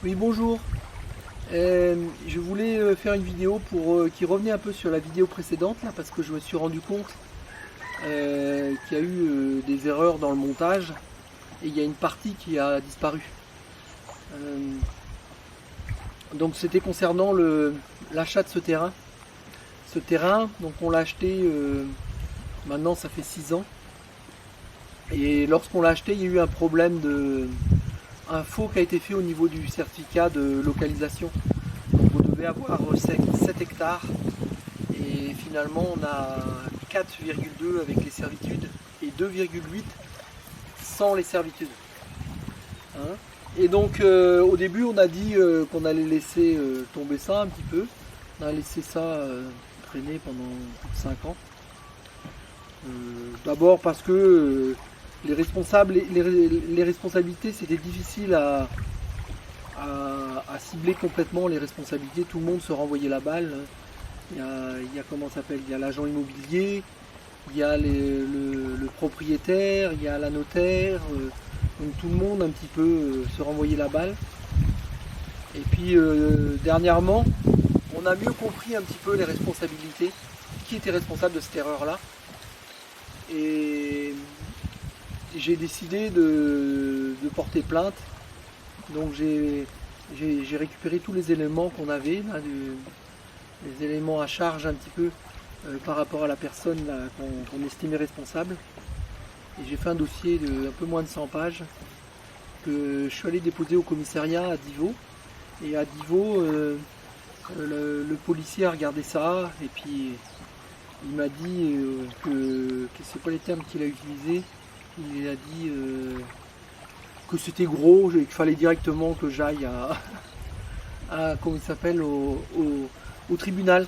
Oui, bonjour. Je voulais faire une vidéo qui revenait un peu sur la vidéo précédente là, parce que je me suis rendu compte qu'il y a eu des erreurs dans le montage et il y a une partie qui a disparu. Euh, donc c'était concernant l'achat de ce terrain. Ce terrain, donc on l'a acheté maintenant ça fait 6 ans. Et lorsqu'on l'a acheté, il y a eu un problème un faux qui a été fait au niveau du certificat de localisation. Donc on devait avoir 7 hectares et finalement on a 4,2 avec les servitudes et 2,8 sans les servitudes. Hein, et donc au début on a dit qu'on allait laisser tomber ça un petit peu. On a laissé ça traîner pendant plus de 5 ans. D'abord parce que les responsabilités, c'était difficile à cibler complètement les responsabilités. Tout le monde se renvoyait la balle. Il y a comment ça s'appelle, il y a l'agent immobilier, il y a le propriétaire, il y a la notaire. Donc tout le monde un petit peu se renvoyait la balle. Et puis dernièrement, on a mieux compris un petit peu les responsabilités, qui était responsable de cette erreur-là. Et j'ai décidé de porter plainte. Donc j'ai récupéré tous les éléments qu'on avait, là, les éléments à charge un petit peu par rapport à la personne qu'on estimait responsable. Et j'ai fait un dossier de un peu moins de 100 pages que je suis allé déposer au commissariat à Divaux. Et à Divaux, le policier a regardé ça et puis il m'a dit que c'est pas les termes qu'il a utilisés. Il a dit que c'était gros, qu'il fallait directement que j'aille comment il s'appelle, au tribunal.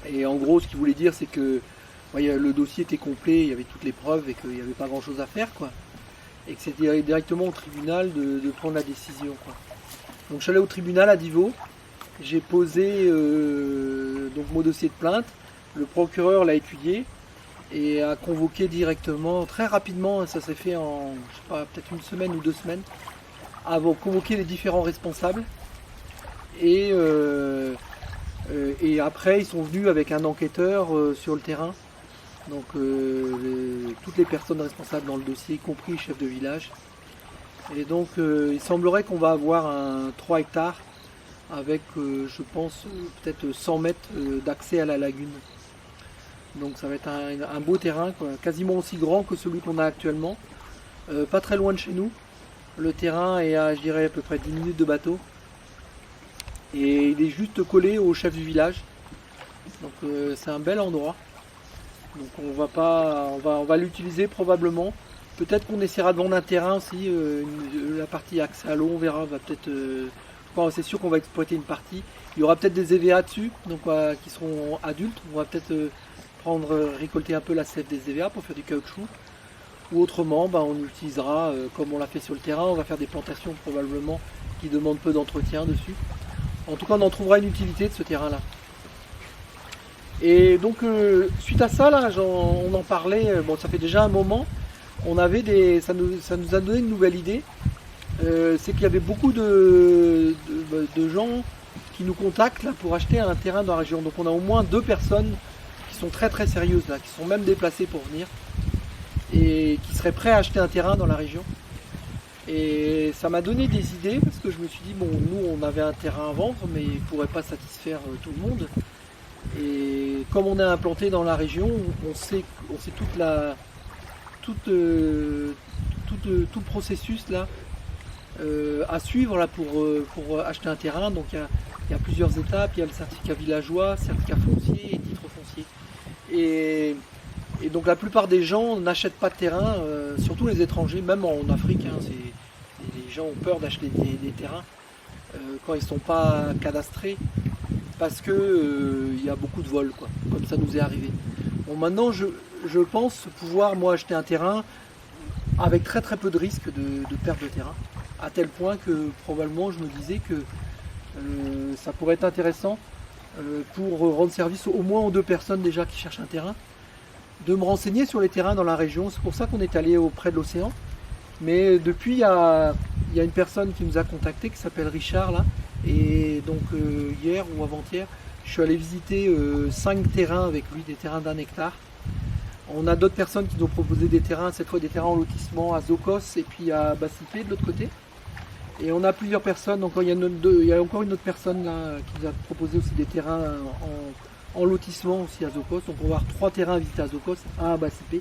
Et en gros, ce qu'il voulait dire, c'est que le dossier était complet, il y avait toutes les preuves et qu'il n'y avait pas grand chose à faire, quoi. Et que c'était directement au tribunal de prendre la décision, quoi. Donc je suis allé au tribunal à Divaux, j'ai posé donc mon dossier de plainte, le procureur l'a étudié et a convoqué directement, très rapidement, ça s'est fait en, je sais pas, peut-être une semaine ou 2 semaines, a convoqué les différents responsables et après ils sont venus avec un enquêteur sur le terrain, donc toutes les personnes responsables dans le dossier, y compris le chef de village. Et donc il semblerait qu'on va avoir un 3 hectares avec, je pense, peut-être 100 mètres d'accès à la lagune. Donc ça va être un beau terrain, quoi, quasiment aussi grand que celui qu'on a actuellement. Pas très loin de chez nous. Le terrain est à, je dirais, à peu près 10 minutes de bateau. Et il est juste collé au chef du village. Donc c'est un bel endroit. Donc on va l'utiliser probablement. Peut-être qu'on essaiera de vendre un terrain aussi, la partie accès à l'eau, on verra. C'est sûr qu'on va exploiter une partie. Il y aura peut-être des EVA dessus, donc qui seront adultes. On va peut-être récolter un peu la sève des EVA pour faire du caoutchouc. Ou autrement, on utilisera, comme on l'a fait sur le terrain, on va faire des plantations probablement qui demandent peu d'entretien dessus. En tout cas, on en trouvera une utilité de ce terrain-là. Et donc, suite à ça, là, on en parlait, ça fait déjà un moment. Ça nous a donné une nouvelle idée. C'est qu'il y avait beaucoup de gens qui nous contactent là, pour acheter un terrain dans la région. Donc on a au moins 2 personnes qui sont très très sérieuses là, qui sont même déplacées pour venir et qui seraient prêts à acheter un terrain dans la région. Et ça m'a donné des idées parce que je me suis dit, nous on avait un terrain à vendre mais il ne pourrait pas satisfaire tout le monde. Et comme on est implanté dans la région, on sait tout le processus là à suivre là, pour acheter un terrain. Donc il y a plusieurs étapes, il y a le certificat villageois, certificat foncier et titre foncier. Et donc la plupart des gens n'achètent pas de terrain, surtout les étrangers, même en Afrique. Les gens ont peur d'acheter des terrains quand ils ne sont pas cadastrés parce que il y a beaucoup de vols, quoi, comme ça nous est arrivé. Bon, maintenant je pense pouvoir moi acheter un terrain avec très très peu de risque de perte de terrain, à tel point que probablement je me disais que ça pourrait être intéressant pour rendre service au moins aux 2 personnes déjà qui cherchent un terrain, de me renseigner sur les terrains dans la région. C'est pour ça qu'on est allé auprès de l'océan. Mais depuis, il y a il y a une personne qui nous a contacté qui s'appelle Richard là. Et donc hier ou avant-hier, je suis allé visiter 5 terrains avec lui, des terrains d'1 hectare. On a d'autres personnes qui nous ont proposé des terrains, cette fois des terrains en lotissement à Zocos et puis à Bassipé de l'autre côté. Et on a plusieurs personnes, donc il y a encore une autre personne là qui nous a proposé aussi des terrains en lotissement aussi à Zocos. Donc on va avoir 3 terrains à visiter à Zocos, un à Bassipé.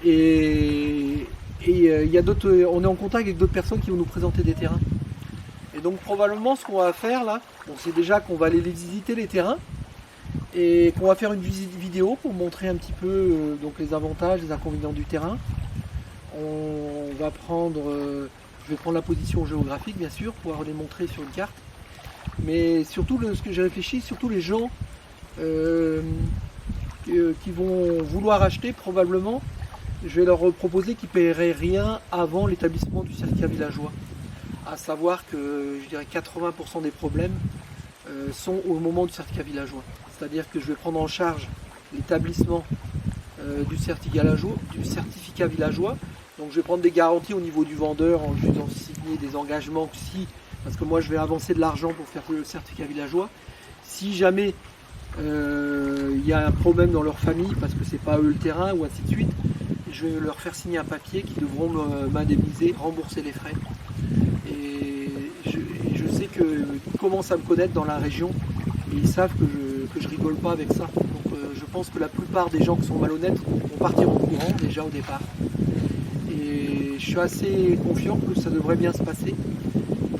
Et il y a d'autres, on est en contact avec d'autres personnes qui vont nous présenter des terrains. Et donc probablement ce qu'on va faire là, c'est déjà qu'on va aller les visiter les terrains et qu'on va faire une visite vidéo pour montrer un petit peu donc les avantages, les inconvénients du terrain. On va prendre, je vais prendre la position géographique bien sûr pour pouvoir les montrer sur une carte. Mais surtout ce que j'ai réfléchi, surtout les gens qui vont vouloir acheter probablement, je vais leur proposer qu'ils ne paieraient rien avant l'établissement du certificat villageois. À savoir que je dirais 80% des problèmes sont au moment du certificat villageois. C'est-à-dire que je vais prendre en charge l'établissement du certificat villageois. Donc je vais prendre des garanties au niveau du vendeur en lui faisant signer des engagements parce que moi je vais avancer de l'argent pour faire le certificat villageois. Si jamais il y a un problème dans leur famille parce que c'est pas eux le terrain ou ainsi de suite, je vais leur faire signer un papier qui devront m'indemniser, rembourser les frais. Et je sais qu'ils commencent à me connaître dans la région et ils savent que je rigole pas avec ça. Donc je pense que la plupart des gens qui sont malhonnêtes vont partir au courant déjà au départ. Et je suis assez confiant que ça devrait bien se passer.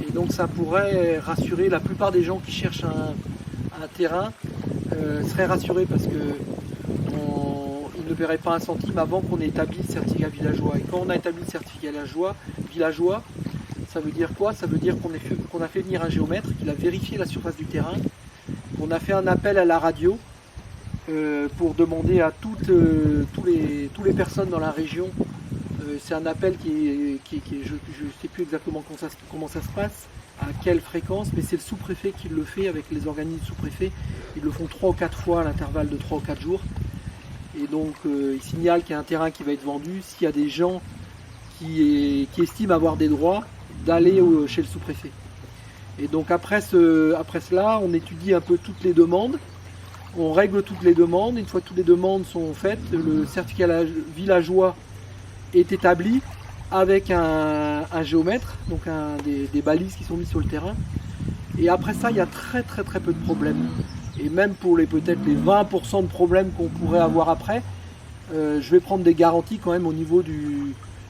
Et donc ça pourrait rassurer la plupart des gens qui cherchent un terrain, seraient rassurés parce que ne paierait pas un centime avant qu'on ait établi le certificat villageois. Et quand on a établi le certificat villageois, ça veut dire quoi? Ça veut dire qu'on a fait venir un géomètre, qu'il a vérifié la surface du terrain, qu'on a fait un appel à la radio pour demander à toutes les personnes dans la région. C'est un appel je ne sais plus exactement comment ça se passe, à quelle fréquence, mais c'est le sous-préfet qui le fait avec les organismes sous-préfets. Ils le font 3 ou 4 fois à l'intervalle de 3 ou 4 jours. Et donc il signale qu'il y a un terrain qui va être vendu. S'il y a des gens qui estiment avoir des droits, d'aller chez le sous-préfet. Et donc après cela, on étudie un peu toutes les demandes, on règle toutes les demandes. Une fois que toutes les demandes sont faites, le certificat villageois est établi avec un géomètre, donc des balises qui sont mises sur le terrain. Et après ça, il y a très peu de problèmes. Et même pour peut-être les 20% de problèmes qu'on pourrait avoir après, je vais prendre des garanties quand même au niveau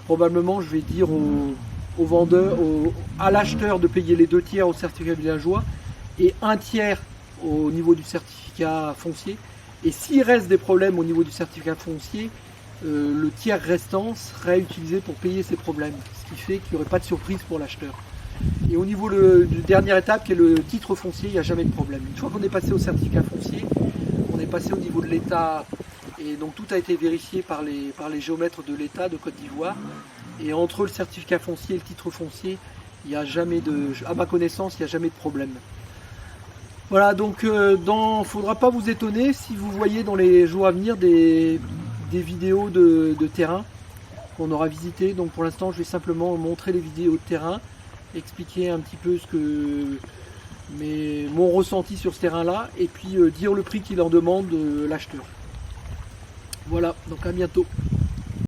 probablement je vais dire au vendeur, à l'acheteur de payer les 2 tiers au certificat villageois et 1 tiers au niveau du certificat foncier. Et s'il reste des problèmes au niveau du certificat foncier, le tiers restant serait utilisé pour payer ces problèmes. Ce qui fait qu'il n'y aurait pas de surprise pour l'acheteur. Et au niveau de dernière étape qui est le titre foncier, il n'y a jamais de problème. Une fois qu'on est passé au certificat foncier, on est passé au niveau de l'État et donc tout a été vérifié par les géomètres de l'État de Côte d'Ivoire. Et entre le certificat foncier et le titre foncier, il n'y a jamais à ma connaissance, il n'y a jamais de problème. Voilà, donc il ne faudra pas vous étonner si vous voyez dans les jours à venir des vidéos de terrain qu'on aura visité. Donc pour l'instant, je vais simplement montrer les vidéos de terrain, expliquer un petit peu mon ressenti sur ce terrain-là, et puis dire le prix qu'il en demande l'acheteur. Voilà, donc à bientôt.